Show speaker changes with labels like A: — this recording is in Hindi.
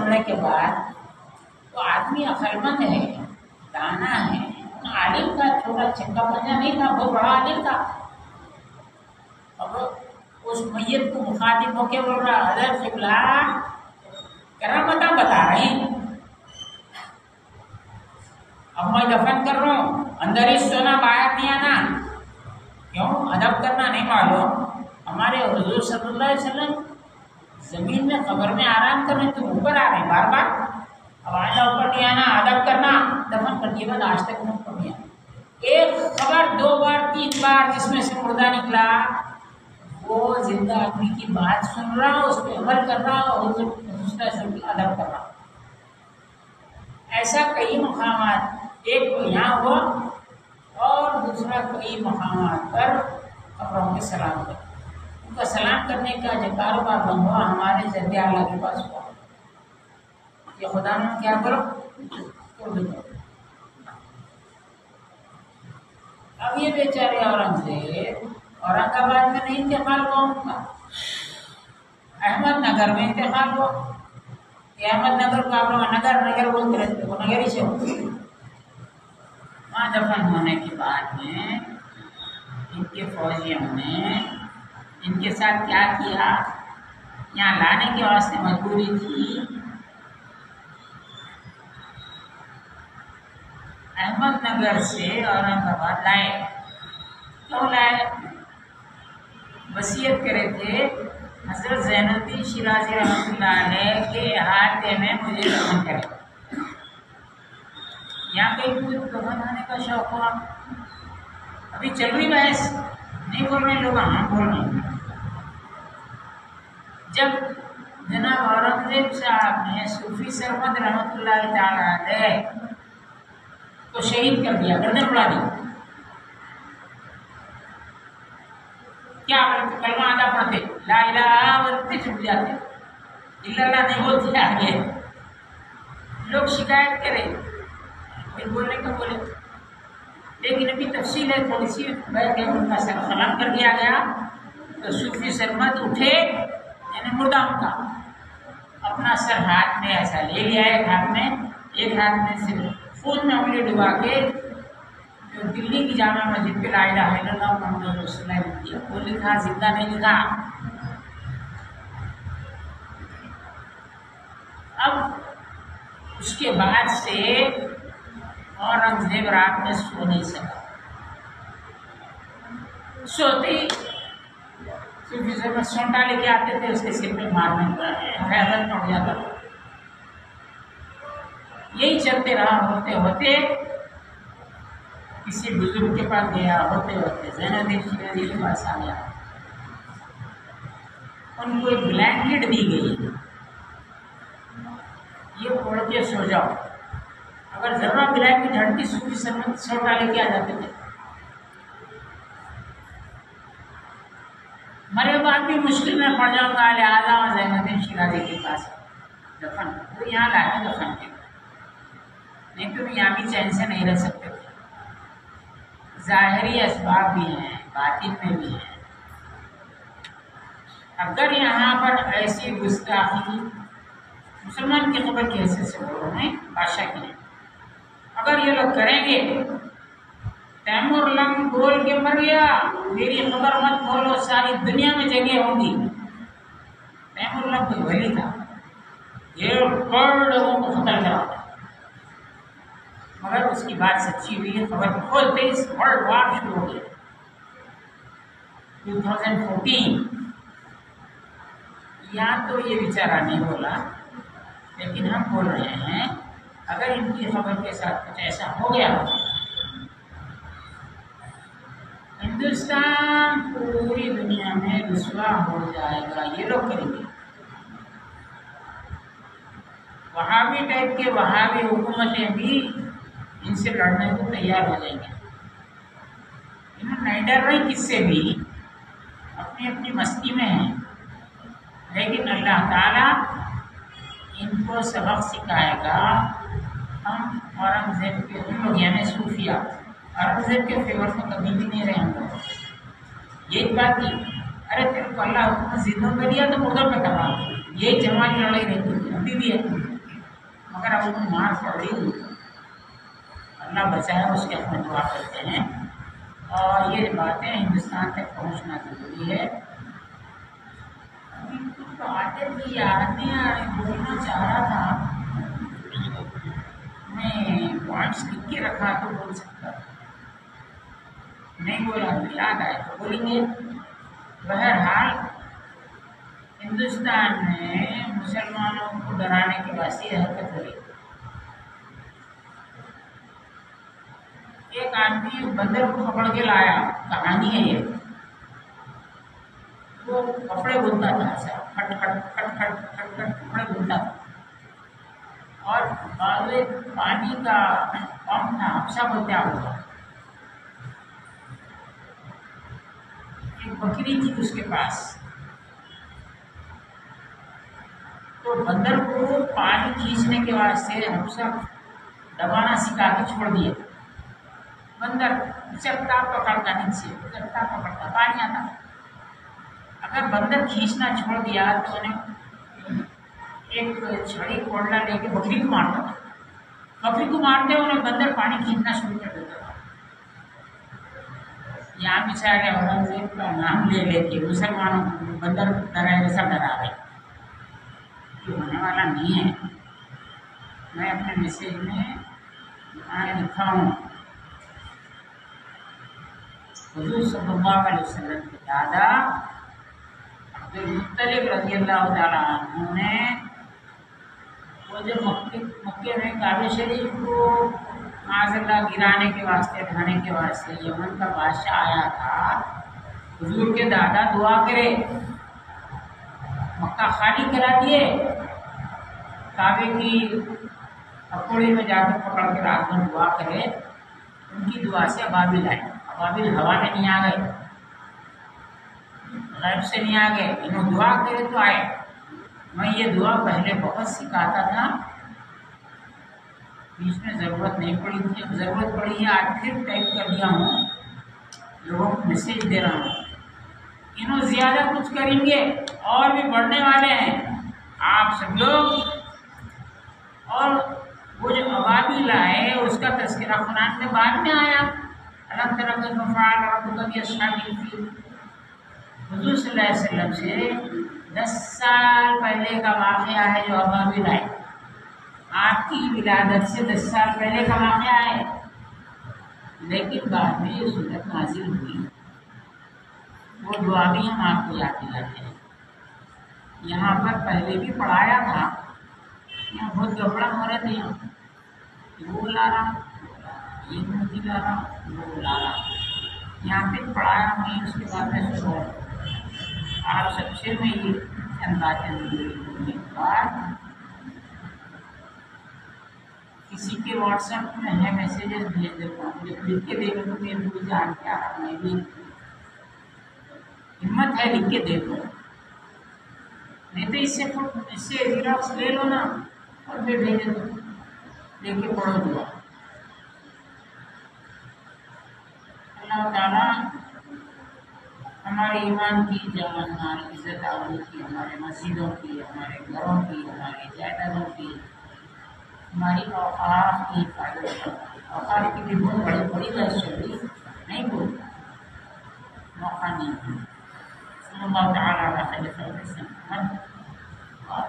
A: सुनने के बाद तो आदमी अक्लमंद है, दाना है। आलिम का छोटा चक्का पंजा नहीं था, बहुत बड़ा आलिम था। अब उस मैयत को मुखातिब होके बोल रहा, हज़रत क़िबला करामत बता रहे हैं, अब मैं दफन कर रहा हूँ, अंदर ही सोना बाहर नहीं आना। क्यों? अदब करना नहीं मालूम? हमारे हुजूर सल्लल्लाहु अलैहि वसल्लम जमीन में कब्र में आराम कर रहे, तुम ऊपर आ रहे हैं बार बार। अब आना ऊपर नहीं आना, अदब करना, दफन करने के बाद आज तक नहीं पढ़िया। एक खबर 2 बार 3 बार जिसमें से मुर्दा निकला, वो जिंदा आदमी की बात सुन रहा, उस पर अमल कर रहा और दूसरा अदब कर रहा। ऐसा कई मकामात, एक तो यहाँ हुआ और दूसरा कई मकामात पर कब्रों के सलाम कर, उनका सलाम करने का जो कारोबार बन हुआ हमारे जद्दे आला के पास हुआ। ये खुदा ने क्या करो तो भी करो। अब ये बेचारे औरंगजेब औरंगाबाद में नहीं इंतकाल हुआ उनका, अहमदनगर में इंतकाल हुआ। अहमदनगर को आप लोग नगर बोलते रहते, वो नगर ही से होते। वहाँ दफन होने के बाद में इनके फौजियों ने इनके साथ क्या किया, यहाँ लाने के वास्ते मजबूरी थी। अहमदनगर से औरंगाबाद लाए, क्यों लाए? वसीयत करे थे हज़रत ज़ैनुद्दीन शिराज़ी रहमतुल्लाह अलैह के अहाते में मुझे दफन करें। यहाँ कहीं कोई दफन होने का शौक हुआ, अभी चल रही बहस, नहीं बोल रहे लोग, हाँ बोल रहे। जब जनाब औरंगजेब साहब ने सूफी सरमद रहमतुल्लाह ताला अलैह को शहीद कर दिया, गर्दन उड़ा दी, क्या कलमा आधा पढ़ते, ला इलाहा बोलते छुप जाते, इल्लल्लाह नहीं बोलते आगे। लोग शिकायत करें, कोई बोलने को बोले, लेकिन अभी तफसील है थोड़ी सी, बैठ गए, उनका सर कलम कर दिया गया। तो सूफी सरमद उठे, यानी मुर्दा उनका, अपना सर हाथ में ऐसा ले लिया, एक हाथ में सिर्फ खून में उंगली डुबा के जो दिल्ली की जामा मस्जिद पे ला इलाहा इल्लल्लाह मुहम्मदुर रसूलुल्लाह लिखा, वो लिखा, जिंदा नहीं लिखा। अब उसके बाद से औरंगजेब रात में सो नहीं सका, सोते ही सूफी सरमद सोंटा लेके आते थे, उसके सिर पे मारने का हैरत पड़ जाता था। यही चलते रहा, होते होते किसी बुजुर्ग के पास गया, होते होते ज़ैनुद्दीन शिराज़ी के पास आ गया। उनको एक ब्लैंकेट दी गई, ये ओढ़ के सो जाओ। अगर जरा ब्लैंकेट हटती, सूफी सरमद सोटा लेके आ जाते थे। मरे बाद भी मुश्किल में पड़ जाऊंगा, लिहाजा ज़ैनुद्दीन शिराज़ी के पास दफन, तो यहाँ लाके दफन के, नहीं तो यहाँ भी चैन से नहीं रह सकते थे। ज़ाहिरी असबाब भी हैं, बातिन में भी हैं। अगर यहाँ पर ऐसी गुस्ताखी, मुसलमान की खबर की हैसियत से बोल रहे हैं, बादशाह की, अगर ये लोग करेंगे, तैमूर लंग बोल के मर गया, मेरी खबर मत बोलो, सारी दुनिया में जगह होंगी। तैमूर लंग कोई वली था, ये करोड़ लोगों को कत्ल करा, मगर उसकी बात सच्ची हुई है। खबर खोलते ही वर्ल्ड वार शुरू हो गया 2014। यहाँ तो ये बेचारा नहीं बोला, लेकिन हम बोल रहे हैं, अगर इनकी खबर के साथ कुछ ऐसा हो गया, हिंदुस्तान पूरी दुनिया में रुसवा हो जाएगा। ये लोग करेंगे, वहाबी टाइप के वहाबी हुकूमतें भी इनसे लड़ने को तैयार हो जाएंगे। इन्होंने नहीं डर रही किससे भी, अपनी अपनी मस्ती में है, लेकिन अल्लाह ताला इनको सबक सिखाएगा। हम औरंगजेब के हम लोग यानी सूफिया औरंगजेब के फेवर में कभी भी नहीं रहे हम लोग। यही बात की, अरे तेरे को अल्लाह हुक्म जिंदों में दिया तो मुर्दों पे कमा, ये जमानी लड़ाई रहती थी, अभी भी है। मगर अब उनको मार पड़ रही, अल्लाह बचाए, उसके अपने दुआ करते हैं। और ये बातें हिंदुस्तान तक पहुंचना जरूरी है। अभी कुछ बातें भी याद नहीं आ रही, बोलना चाह रहा था, मैं पॉइंट्स लिख के रखा तो बोल सकता, नहीं बोला तो याद आए तो बोलेंगे। बहरहाल हिंदुस्तान में मुसलमानों को डराने के वास्ते हरकत हो रही। एक आदमी बंदर को पकड़ के लाया, कहानी है ये। वो कपड़े बुनता था, ऐसा खट खट खट खट खट खट कपड़े बुनता था। और बाले पानी का पंप था, हफ्सा बोलते हुआ। एक बकरी थी उसके पास, तो बंदर को पानी खींचने के वास्ते हफ्सा दबाना सिखा के छोड़ दिया। बंदर चट्टा पकड़ता, नीचे चट्टा पकड़ता, पानी आता। अगर बंदर खींचना छोड़ दिया तो उन्हें एक छड़ी कोड़ना लेके बकरी को मारता था। बकरी को मारते उन्हें बंदर पानी खींचना शुरू कर देता था। यहाँ बेचारे औरंगजेब का नाम ले लेके मुसलमानों को बंदर डरा जैसा डरा रहे, ये होने वाला नहीं है। मैं अपने मैसेज में लिखा हूँ, हुजूर सल्लल्लाहु अलैहि वसल्लम के दादा अब्दुल मुत्तलिब रज़ियल्लाहु ताला अन्हु ने वो जो मक्के में काबे शरीफ को माज़अल्लाह गिराने के वास्ते, ढाने के वास्ते यमन का बादशाह आया था, हुजूर के दादा दुआ करे, मक्का खाली करा दिए, काबे की हथौड़ी में जाकर पकड़ के रात में दुआ करे। उनकी दुआ से अबाबिल आए, अबाबिल हवा में नहीं आ गए, गैब से नहीं आ गए, इन्होंने दुआ करे तो आए। मैं ये दुआ पहले बहुत सिखाता था, बीच में ज़रूरत नहीं पड़ी थी, अब ज़रूरत पड़ी है, आज फिर टाइप कर दिया हूँ, लोगों को मैसेज दे रहा हूँ। इन्होंने ज़्यादा कुछ करेंगे और भी बढ़ने वाले हैं आप सब लोग। और वो जो अबाबिल आए उसका तज़किरा कुरान में बाद में आया, अलग तरह के मफ़ाल और कभी अस्हाबिल फील। हुज़ूर सल्लल्लाहु अलैहि वसल्लम से 10 साल पहले का वाक़या है जो अबाबिल आए। आपकी विलादत से 10 साल पहले का वाक़या है, लेकिन बाद में ये सूरत नाज़िल हुई। वो दुआ भी हम आपको याद दिलाते हैं। यहाँ पर पहले भी पढ़ाया था, यहाँ बहुत गड़बड़ा हो रहा था, वो ला रहा, ये नहीं ला रहा, वो ला रहा, यहाँ पे पढ़ाया नहीं, उसके बाद में सुनो आप सबसे में ये चंद बातें होने के बाद किसी के व्हाट्सएप में है मैसेजेस भेज देता हूँ, लिख के दे दो, मैं भूल जान क्या, मैं भी हिम्मत है लिख के दे दो, नहीं तो इससे जीरोक्स ले लो ना और फिर भेज दो, लेके पढ़ो दुआ। अल्लाह ताला हमारे ईमान की, जान माल, इज्जत आबरू की, हमारे मस्जिदों की, हमारे घरों की, हमारी जायदादों की, हमारी औकात की हिफाजत करना। औकात की भी बहुत बड़ी बड़ी बहस चल रही, नहीं बोल मौका नहीं है। सल्लल्लाहु तआला अलैहि वसल्लम और